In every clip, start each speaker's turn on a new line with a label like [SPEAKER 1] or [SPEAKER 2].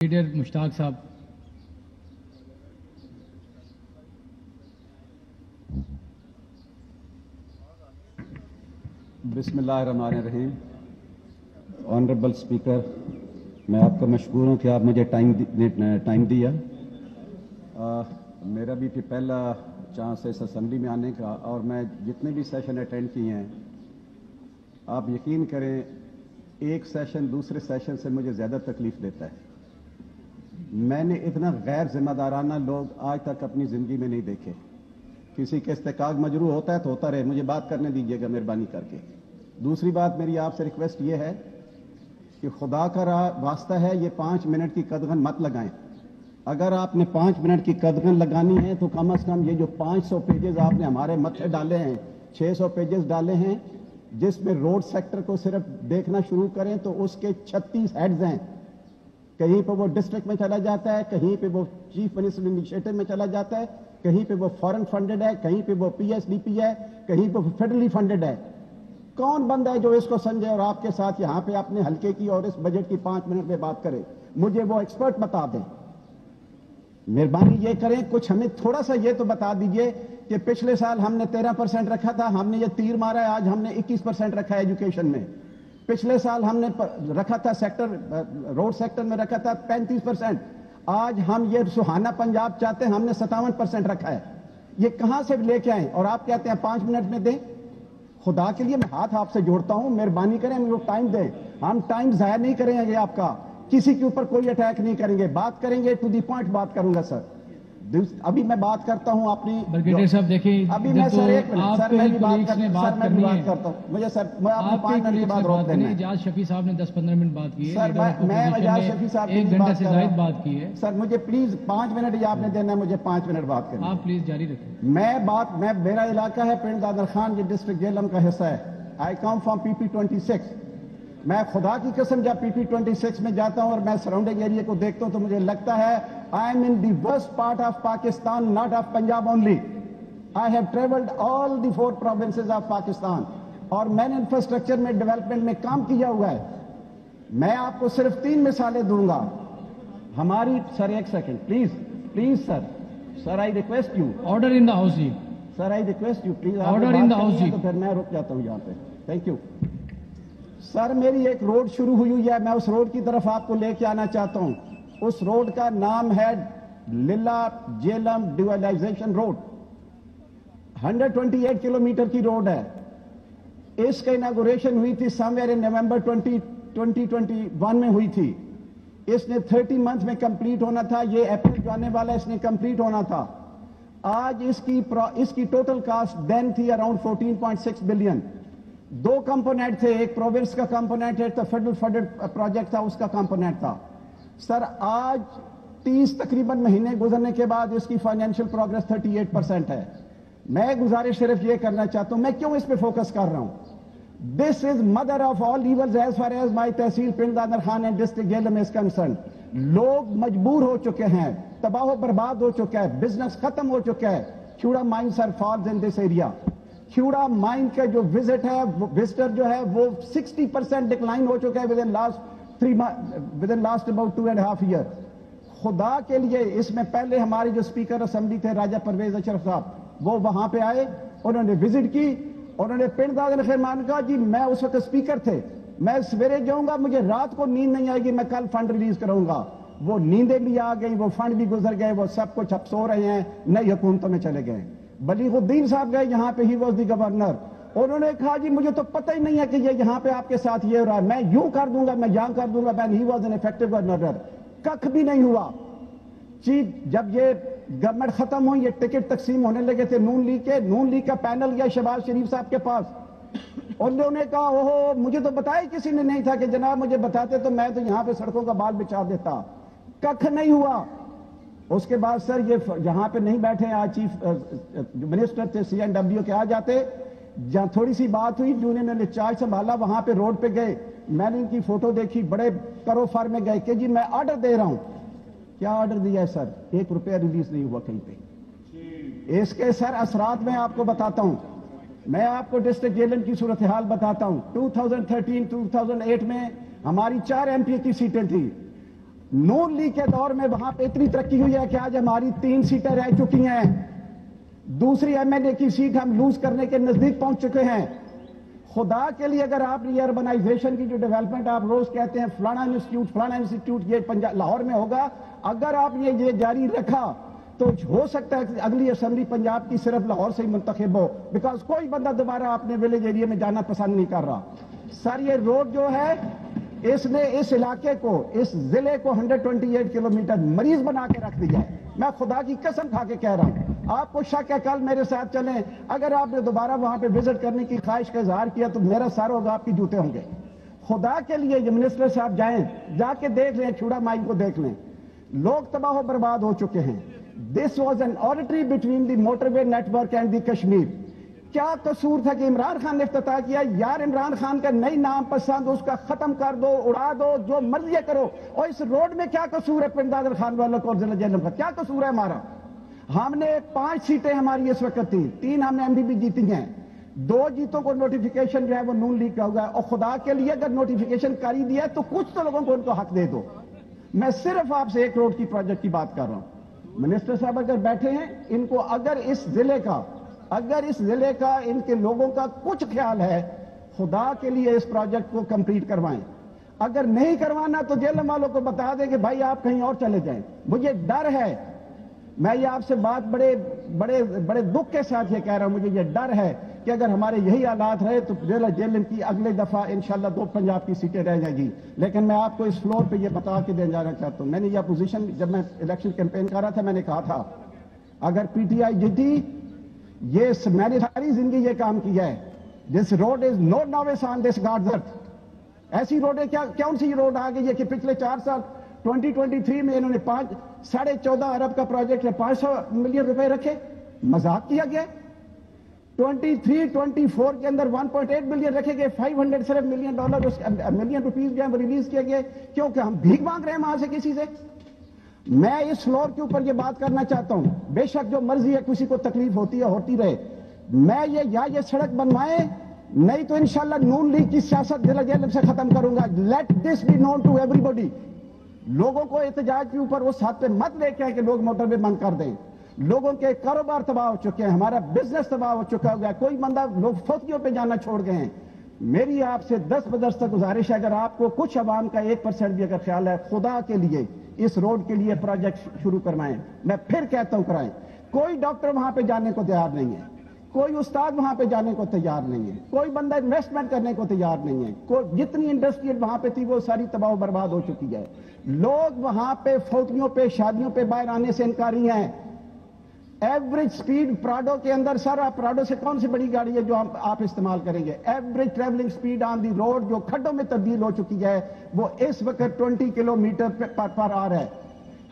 [SPEAKER 1] Leader مشتاق صاحب.
[SPEAKER 2] بسم اللہ الرحمن الرحیم. آنریبل اسپیکر، میں آپ کا مشکور ہوں کہ آپ مجھے ٹائم دیا. میرا بھی پہلا چانس ہے اس اسمبلی میں آنے کا، اور میں جتنے بھی سیشن اٹینڈ کیے ہیں، آپ یقین کریں ایک سیشن دوسرے سیشن سے مجھے زیادہ تکلیف دیتا ہے. میں نے اتنا غیر ذمہ دارانہ لوگ آج تک اپنی زندگی میں نہیں دیکھے. کسی کے استحقاق مجروح ہوتا ہے تو ہوتا رہے، مجھے بات کرنے دیجیے گا مہربانی کر کے. دوسری بات میری آپ سے ریکویسٹ یہ ہے کہ خدا کا واسطہ ہے یہ 5 منٹ کی قدغن مت لگائیں. اگر آپ نے 5 منٹ کی قدغن لگانی ہے تو کم از کم یہ جو 500 پیجز آپ نے ہمارے متھے ڈالے ہیں، 600 پیجز ڈالے ہیں، جس میں روڈ سیکٹر کو صرف دیکھنا شروع کریں تو اس کے 36 ہیڈز ہیں. کہیں پہ وہ ڈسٹرکٹ میں چلا جاتا ہے، کہیں پہ وہ چیف منسٹر انیشیٹو میں چلا جاتا ہے، کہیں پہ وہ فورن فنڈڈ ہے، کہیں پہ وہ پی ایس ڈی پی ہے، کہیں پہ وہ فیڈرلی فنڈڈ ہے. کون بندہ ہے جو اس کو سمجھے اور آپ کے ساتھ یہاں پہ اپنے حلقے کی اور اس بجٹ کی 5 منٹ میں بات کرے؟ مجھے وہ ایکسپرٹ بتا دیں. مہربانی یہ کریں، کچھ ہمیں تھوڑا سا یہ تو بتا دیجئے کہ پچھلے سال ہم نے 13% رکھا تھا، ہم نے یہ تیر مارا ہے، آج ہم نے 21% رکھا ہے ایجوکیشن میں. پچھلے سال ہم نے رکھا تھا روڈ سیکٹر میں رکھا تھا 35%، آج ہم یہ سہانا پنجاب چاہتے ہیں، ہم نے 57% رکھا ہے. یہ کہاں سے لے کے آئیں اور آپ کہتے ہیں 5 منٹ میں دیں؟ خدا کے لیے میں ہاتھ آپ سے جوڑتا ہوں، مہربانی کریں مجھے ٹائم دیں. ہم ٹائم ضائع نہیں کریں گے آپ کا، کسی کے اوپر کوئی اٹیک نہیں کریں گے، بات کریں گے ٹو دی پوائنٹ بات کروں گا. سر ابھی میں بات کرتا ہوں اپنی.
[SPEAKER 1] بریگیڈیئر صاحب دیکھیں،
[SPEAKER 2] ابھی میں سر ایک منٹ سر میں بھی بات کرتا ہوں. مجھے سر میں آپ نے 5 منٹ کے بعد روک دینا ہے.
[SPEAKER 1] اجاز شفیع صاحب نے 10-15 منٹ بات کی ہے.
[SPEAKER 2] سر میں اجاز شفیع صاحب کی
[SPEAKER 1] 1 گھنٹے سے زائد بات کی ہے.
[SPEAKER 2] سر مجھے پلیز 5 منٹ ہی آپ نے دینا ہے، مجھے 5 منٹ بات کرنا.
[SPEAKER 1] آپ پلیز جاری رکھیں.
[SPEAKER 2] میں میرا علاقہ ہے پنڈ دادر خان، یہ ڈسٹرکٹ جہلم کا حصہ ہے. آئی کم فرام پی پی 26. میں خدا کی قسم جب پی پی 26 میں جاتا ہوں اور میں سراؤنڈنگ ایریا کو دیکھتا ہوں تو مجھے لگتا ہے I am in the worst part of Pakistan, not of Punjab only. I have traveled all the 4 provinces of Pakistan. اور میں نے انفراسٹرکچر میں ڈیولپمنٹ میں کام کیا ہوا ہے. میں آپ کو صرف 3 مثالیں دوں گا. ہماری سر ایک second please sir I request you.
[SPEAKER 1] Order in the house جی.
[SPEAKER 2] Sir I request you please.
[SPEAKER 1] Order in the house جی.
[SPEAKER 2] تو پھر میں رک جاتا ہوں یہاں پہ. Thank you. سر میری ایک روڈ شروع ہوئی ہے، میں اس روڈ کی طرف آپ کو لے کے آنا چاہتا ہوں. اس روڈ کا نام ہے للہ جیلم ڈیویلائزیشن روڈ. 128 کلومیٹر کی روڈ ہے. اس کا اناگوریشن ہوئی تھی سمویئر ان نومبر 2021 میں ہوئی تھی. اس نے 30 منتھ میں کمپلیٹ ہونا تھا. یہ اپریل جو آنے والا اس نے کمپلیٹ ہونا تھا. آج اس کی ٹوٹل کاسٹ دین تھی اراؤنڈ 14.6 بلین. 2 کمپوننٹ تھے، ایک پروونس کا کمپوننٹ ہے تو فیڈرل فنڈڈ پروجیکٹ تھا، اس کا کمپوننٹ تھا. سر آج 30 تقریباً مہینے گزرنے کے بعد اس کی فائنینشیل پروگرس 38% ہے. میں گزارش صرف یہ کرنا چاہتا ہوں، میں کیوں اس پہ فوکس کر رہا ہوں؟ This is mother of all evils as far as my تحصیل Pind Dadan Khan and district Jhelum is concern. لوگ مجبور ہو چکے ہیں، تباہ و برباد ہو چکا ہے، بزنس ختم ہو چکا ہے. Khewra mine sir falls in this area. Khewra mine کا جو وزٹر جو ہے وہ 60% ڈکلائن ہو چکا ہے within last about 2.5 years. خدا کے لیے اس میں پہلے ہمارے جو اسپیکر اسمبلی تھے راجہ پرویز اشرف صاحب، وہ وہاں پہ آئے، انہوں نے وزٹ کی، انہوں نے پنڈ دادر خان کہا جی میں اس وقت اسپیکر تھے، میں سویرے جاؤں گا، مجھے رات کو نیند نہیں آئے گی، میں کل فنڈ ریلیز کروں گا. وہ نیندیں بھی آ گئی، وہ فنڈ بھی گزر گئے، وہ سب کچھ اب سو رہے ہیں، نئی حکومتوں میں چلے گئے. بلیغ الدین صاحب گئے یہاں پہ، ہی واز دی گورنر. انہوں نے کہا جی مجھے تو پتہ ہی نہیں ہے کہ یہ یہاں پہ آپ کے ساتھ یہ ہو رہا ہے، میں یوں کر دوں گا، میں یہاں کر دوں گا. He was an effective governor. ککھ بھی نہیں ہوا. جب یہ گورنمنٹ ختم ہوئی، یہ ٹکٹ تقسیم ہونے لگے تھے نون لیگ کا پینل گیا شہباز شریف صاحب کے پاس. انہوں نے کہا اوہو مجھے تو بتایا کسی نے نہیں تھا کہ جناب مجھے بتاتے تو میں تو یہاں پہ سڑکوں کا بال بچھا دیتا. ککھ نہیں ہوا. اس کے بعد سر یہ یہاں پہ نہیں بیٹھے، آج چیف منسٹر تھے CNW کے، آ جاتے. جہاں تھوڑی سی بات ہوئی، جو انہوں نے چارج سنبھالا وہاں پہ روڈ پہ گئے، میں نے ان کی فوٹو دیکھی، بڑے کرو فر میں گئے کہ جی میں آرڈر دے رہا ہوں. کیا آرڈر دیا ہے سر؟ 1 روپیہ ریلیز نہیں ہوا کہیں پہ. اس کے سر اثرات میں آپ کو بتاتا ہوں. میں آپ کو ڈسٹرکٹ جہلم کی صورتحال بتاتا ہوں. 2013-2008 میں ہماری 4 MP کی سیٹیں تھیں. नून लीग के दौर में वहां पे इतनी तरक्की हुई है कि आज हमारी 3 सीटें रह चुकी हैं, दूसरी एमएनए की सीट हम लूज करने के नजदीक पहुंच चुके हैं। खुदा के लिए अगर आप ये अर्बनाइजेशन की जो डेवलपमेंट आप रोज कहते हैं फलाना इंस्टीट्यूट ये पंजाब लाहौर में होगा, अगर आप ये जारी रखा तो हो सकता है कि अगली असेंबली पंजाब की सिर्फ लाहौर से ही मुंतखब हो, बिकॉज कोई बंदा दोबारा अपने विलेज एरिया में जाना पसंद नहीं कर रहा। सर ये रोड जो है इसने इस इलाके को, इस जिले को 128 किलोमीटर मरीज बना के रख दिया है। मैं खुदा की कसम खा के कह रहा हूं, आपको शक है कल मेरे साथ चलें, अगर आपने दोबारा वहां पे विजिट करने की ख्वाहिश का इजहार किया तो मेरा सर होगा, आपके जूते होंगे। खुदा के लिए ये मिनिस्टर साहब जाएं, जाके देख लें, छुड़ा माइन को देख लें, लोग तबाह बर्बाद हो चुके हैं। This was an auditory between the motorway network and the Kashmir. क्या कसूर था कि इमरान खान ने इफ्तिताह किया? यार इमरान खान का नई नाम पसंद, उसका खत्म कर दो, उड़ा दो, जो मर्जी करो। और इस रोड में क्या कसूर है पिंडादर खान वालों को, जिला जेलम का क्या कसूर है हमारा? हमने 5 सीटें हमारी इस वक्त थी, 3 हमने एमडीबी जीती हैं, 2 जीतों को नोटिफिकेशन जो है वो नून लीग का होगा। और खुदा के लिए अगर नोटिफिकेशन कर ही दिया तो कुछ तो लोगों को उनको हक दे दो। मैं सिर्फ आपसे 1 करोड़ की प्रोजेक्ट की बात कर रहा हूं। मिनिस्टर साहब अगर बैठे हैं, इनको अगर इस जिले का इनके लोगों का कुछ ख्याल है, खुदा के लिए इस प्रोजेक्ट को कंप्लीट करवाएं। अगर नहीं करवाना तो जेलम वालों को बता दें कि भाई आप कहीं और चले जाएं। मुझे डर है, मैं ये आपसे बात बड़े बड़े बड़े दुख के साथ ये कह रहा हूं, मुझे ये डर है कि अगर हमारे यही हालात रहे तो जेलम की अगले दफा इंशाल्लाह 2 पंजाब की सीटें रह जाएगी। लेकिन मैं आपको इस फ्लोर पे ये बता के देना जाना चाहता हूं, मैंने ये पोजीशन जब मैं इलेक्शन कैंपेन कर रहा था, मैंने कहा था अगर पीटीआई जीती, ये मैंने सारी जिंदगी ये काम किया है, this road is no noways on this God's earth. ऐसी रोड है, क्या कौन सी रोड आ गई है कि पिछले 4 साल 2023 में इन्होंने 14.5 अरब का प्रोजेक्ट है, 500 मिलियन रुपए रखे, मजाक किया गया। 23-24 के अंदर 1.8 बिलियन रखे गए, 500 सिर्फ मिलियन रुपीज जो है वो रिलीज किए गए, क्योंकि हम भीख मांग रहे हैं वहां से किसी से। मैं इस फ्लोर के ऊपर ये बात करना चाहता हूं, बेशक जो मर्जी है किसी को तकलीफ होती है, होती रहे, मैं ये सड़क बनवाए, नहीं तो इंशाल्लाह नून लीग की सियासत जिला जेल से खत्म करूंगा। Let this be known to everybody. लोगों को एहतजाज के ऊपर उस हाथ पे मत लेके आए कि लोग मोटरवे बंद कर दें। लोगों के कारोबार तबाह हो चुके हैं, हमारा बिजनेस तबाह हो चुका हो गया, कोई बंदा, लोग फौजियों पे जाना छोड़ गए हैं। मेरी आपसे 10 बदस तक गुजारिश है, अगर आपको कुछ आवाम का 1% भी अगर ख्याल है, खुदा के लिए इस रोड के लिए प्रोजेक्ट शुरू करवाएं। मैं फिर कहता हूं कराएं। कोई डॉक्टर वहां पे जाने को तैयार नहीं है, कोई उस्ताद वहां पे जाने को तैयार नहीं है, कोई बंदा इन्वेस्टमेंट करने को तैयार नहीं है। कोई जितनी इंडस्ट्री वहां पे थी वो सारी तबाह बर्बाद हो चुकी है। लोग वहां पे फौजियों पे, शादियों पे बाहर आने से इनकारी हैं। एवरेज स्पीड प्राडो के अंदर, सर आप प्राडो से कौन सी बड़ी गाड़ी है जो आप इस्तेमाल करेंगे? Average travelling speed on the road जो खड्डों में तब्दील हो चुकी है वो इस वक्त 20 किलोमीटर पर आवर है।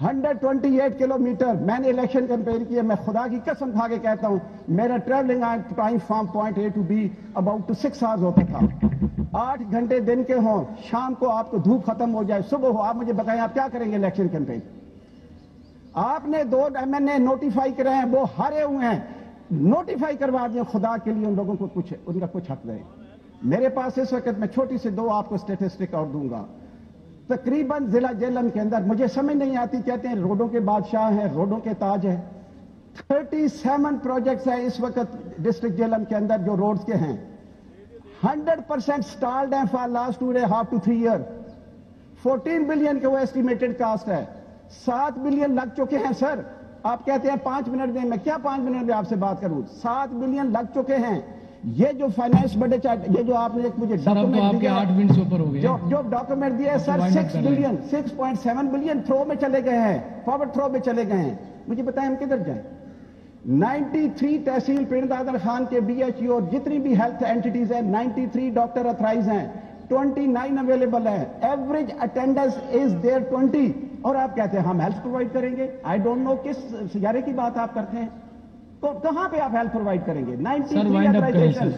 [SPEAKER 2] 128 किलोमीटर। मैंने इलेक्शन कैंपेन किया, मैं खुदा की कसम खा के कहता हूं, मेरा travelling time from point A to B about 6 hours होता था। 8 घंटे दिन के हों, शाम को आपको धूप खत्म हो जाए, सुबह हो। आप मुझे बताएं आप क्या करेंगे इलेक्शन कैंपेन? आपने 2 एमएनए नोटिफाई करे हैं, वो हारे हुए हैं, नोटिफाई करवा दिए। खुदा के लिए उन लोगों को उनका कुछ हक दें। मेरे पास इस वक्त, मैं छोटी से 2 आपको स्टेटिस्टिक और दूंगा। तकरीबन जिला जेलम के अंदर, मुझे समझ नहीं आती, कहते हैं रोडों के बादशाह हैं, रोडों के ताज हैं। 37 प्रोजेक्ट्स हैं इस वक्त डिस्ट्रिक्ट जेलम के अंदर जो रोड्स के हैं। 100% स्टाल्ड हैं for last 2.5 to 3 year. 14 billion के वो एस्टिमेटेड कास्ट है, 7 बिलियन लग चुके हैं। सर आप कहते हैं 5 मिनट में, मैं क्या 5 मिनट में आपसे बात करूं? 7 बिलियन लग चुके हैं। ये जो फाइनेंस बड़े ये जो आपने एक मुझे
[SPEAKER 1] डॉक्यूमेंट दिया, 8 मिनट से ऊपर हो गए,
[SPEAKER 2] जो डॉक्यूमेंट दिया है सर, 6.7 बिलियन थ्रो में चले गए हैं, फॉरवर्ड थ्रो में चले गए हैं। मुझे बताएं हम किधर जाएं? 93 तहसील पिंड दादर खान के BHU और जितनी भी हेल्थ एंटिटीज हैं, 93 डॉक्टर अथराइज हैं, 29 अवेलेबल है। Average attendance is there 20। और आप कहते हैं हम हेल्थ प्रोवाइड करेंगे। आई डोंट नो किस सियारे की बात आप करते हैं, तो कहां पे आप हेल्थ प्रोवाइड करेंगे? 93 अथराइजेशन।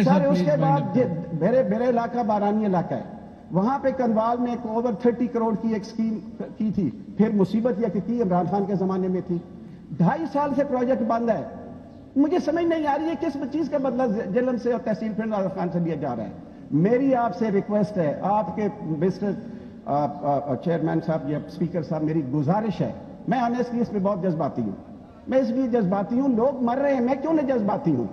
[SPEAKER 2] सर उसके बाद मेरे इलाका बारानी इलाका है, वहां पे कंवाल में एक ओवर 30 करोड़ की एक स्कीम की थी। फिर मुसीबत यह कि इमरान खान के जमाने में थी। 2.5 साल से प्रोजेक्ट बंद है। मुझे समझ नहीं आ रही है किस चीज का बदला जेलम से और तहसील पिंड दादर खान से लिया जा रहा है। मेरी आपसे रिक्वेस्ट है, आपके मिस्टर चेयरमैन साहब या स्पीकर साहब, मेरी गुजारिश है, मैं ऑनेस्टली इस पे बहुत जज्बाती हूं। मैं इसलिए जज्बाती हूं, लोग मर रहे हैं, मैं क्यों नहीं जज्बाती हूं?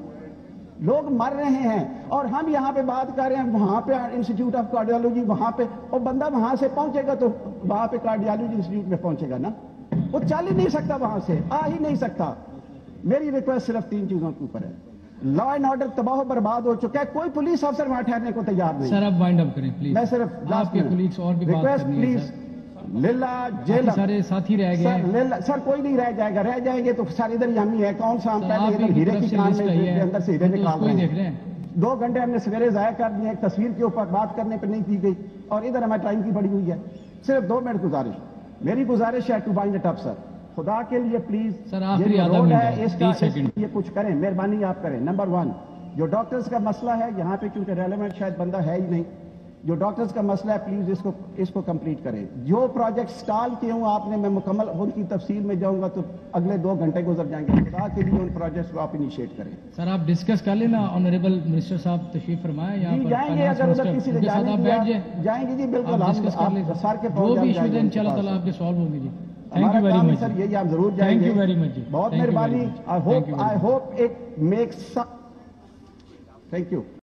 [SPEAKER 2] लोग मर रहे हैं और हम यहां पे बात कर रहे हैं, वहां पे इंस्टीट्यूट ऑफ कार्डियोलॉजी, वहां पे, और बंदा वहां से पहुंचेगा तो वहां पे कार्डियोलॉजी इंस्टीट्यूट में पहुंचेगा ना, वो चल ही नहीं सकता, वहां से आ ही नहीं सकता। मेरी रिक्वेस्ट सिर्फ 3 चीजों के ऊपर है। लॉ एंड ऑर्डर तबाह बर्बाद हो चुका है, कोई पुलिस अफसर वहां ठहरने को तैयार नहीं।
[SPEAKER 1] सर आप वाइंड अप करें प्लीज।
[SPEAKER 2] मैं सिर्फ
[SPEAKER 1] आपके कोलीग्स और भी बात
[SPEAKER 2] रिक्वेस्ट
[SPEAKER 1] करनी है
[SPEAKER 2] प्लीज,
[SPEAKER 1] सर।
[SPEAKER 2] लीला जेल
[SPEAKER 1] सारे साथी रह गए हैं।
[SPEAKER 2] सर कोई नहीं रह जाएगा, रह जाएंगे तो सारे इधर ही हम ही है। कौन सा हम
[SPEAKER 1] सर,
[SPEAKER 2] पहले
[SPEAKER 1] आप
[SPEAKER 2] इधर
[SPEAKER 1] ही की
[SPEAKER 2] हीरे
[SPEAKER 1] तरफ
[SPEAKER 2] की
[SPEAKER 1] से
[SPEAKER 2] कान
[SPEAKER 1] लिस्ट
[SPEAKER 2] में
[SPEAKER 1] आई है,
[SPEAKER 2] अंदर से हीरे
[SPEAKER 1] तो
[SPEAKER 2] निकाल
[SPEAKER 1] उसको
[SPEAKER 2] रहे
[SPEAKER 1] ही
[SPEAKER 2] हैं।
[SPEAKER 1] देख रहे हैं।
[SPEAKER 2] 2 घंटे हमने सवेरे जाया कर दिए, एक तस्वीर के ऊपर बात करने पर नहीं की गई, और इधर हमारी टाइम की पड़ी हुई है। सिर्फ 2 मिनट गुजारिश, मेरी गुजारिश है to bind it up sir, खुदा के लिए प्लीज।
[SPEAKER 1] सर, आखिरी
[SPEAKER 2] ये जो
[SPEAKER 1] आधा
[SPEAKER 2] रोड
[SPEAKER 1] मिनट
[SPEAKER 2] है
[SPEAKER 1] है,
[SPEAKER 2] इसका
[SPEAKER 1] 30 सेकंड।
[SPEAKER 2] ये कुछ करें, मेहरबानी आप करें। नंबर 1 जो डॉक्टर्स का मसला है यहाँ पे, क्योंकि रेलेवेंट शायद बंदा है ही नहीं, जो डॉक्टर्स का मसला है प्लीज इसको कंप्लीट करें। जो प्रोजेक्ट स्टॉल किए हूँ आपने, मैं मुकम्मल उनकी तफसील में जाऊंगा तो अगले 2 घंटे गुजर जाएंगे। खुदा के लिए उन प्रोजेक्ट्स को आप इनिशिएट करें।
[SPEAKER 1] सर आप डिस्कस कर लेना, ऑनरेबल मिनिस्टर साहब तशरीफ फरमाए यहाँ
[SPEAKER 2] जी
[SPEAKER 1] पर।
[SPEAKER 2] जाएंगे,
[SPEAKER 1] फाइनेंस
[SPEAKER 2] अगर उधर
[SPEAKER 1] मिनिस्टर,
[SPEAKER 2] किसी ने
[SPEAKER 1] उनके साथ
[SPEAKER 2] जाने
[SPEAKER 1] आप
[SPEAKER 2] दिया,
[SPEAKER 1] बैठ जाए,
[SPEAKER 2] जाएंगे जी बिल्कुल।
[SPEAKER 1] आप
[SPEAKER 2] हम
[SPEAKER 1] डिस्कस कर लें
[SPEAKER 2] सर के
[SPEAKER 1] जो भी इशूज हैं इंशाल्लाह आप के सॉल्व होंगे जी। Thank you very much
[SPEAKER 2] sir, यही आप जरूर
[SPEAKER 1] थैंक
[SPEAKER 2] जाएंगे।
[SPEAKER 1] यू वेरी मच जी,
[SPEAKER 2] बहुत
[SPEAKER 1] Thank you very
[SPEAKER 2] मेहरबानी।
[SPEAKER 1] much. Thank you very
[SPEAKER 2] I
[SPEAKER 1] much.
[SPEAKER 2] Hope it makes. Thank you.